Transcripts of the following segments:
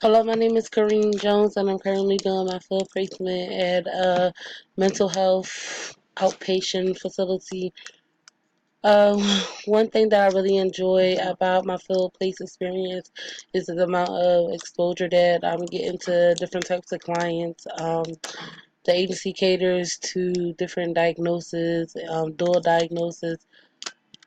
Hello, my name is Kareem Jones, and I'm currently doing my full placement at a mental health outpatient facility. Um, One thing that I really enjoy about my field place experience is the amount of exposure that I'm getting to different types of clients. The agency caters to different diagnoses, dual diagnosis,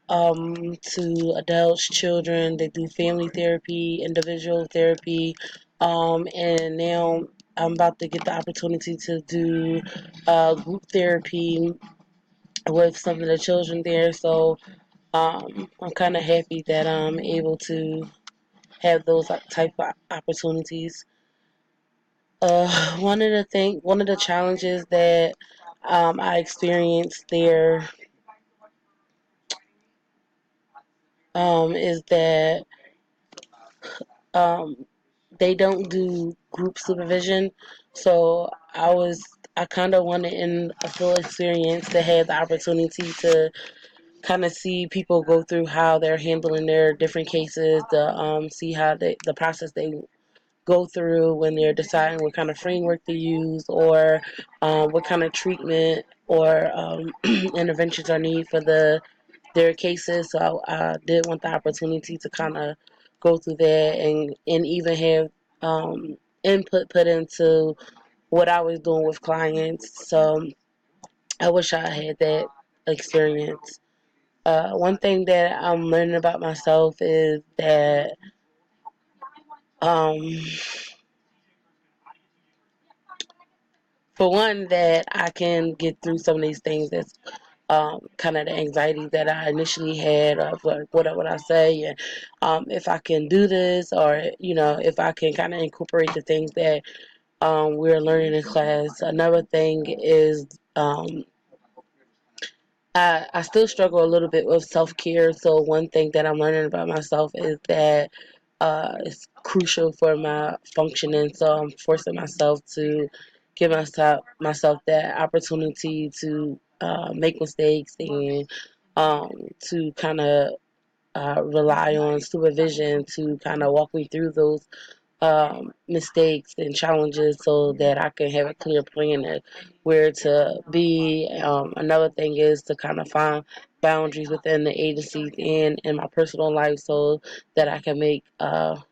to adults, children. They do family therapy, individual therapy, and now I'm about to get the opportunity to do group therapy with some of the children there. So I'm kind of happy that I'm able to have those type of opportunities. One of the challenges that I experienced there is that um, they don't do group supervision. So I kind of wanted in a full experience to have the opportunity to kind of see people go through how they're handling their different cases, to see how the process they go through when they're deciding what kind of framework to use, or what kind of treatment or interventions are needed for their cases. So I did want the opportunity to kind of go through that and even have input put into what I was doing with clients. So I wish I had that experience. One thing that I'm learning about myself is that um, for one, that I can get through some of these things. That's kind of the anxiety that I initially had of like, what would I say, and if I can do this, or if I can kind of incorporate the things that we're learning in class. Another thing is I still struggle a little bit with self care. So one thing that I'm learning about myself is that it's crucial for my functioning. So I'm forcing myself to give myself that opportunity to make mistakes and to kind of rely on supervision to kind of walk me through those mistakes and challenges so that I can have a clear plan of where to be. Another thing is to kind of find boundaries within the agency and in my personal life so that I can make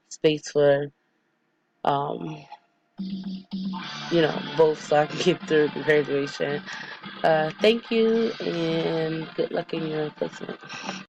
space for, um, both so I can get through the graduation. Thank you and good luck in your placement.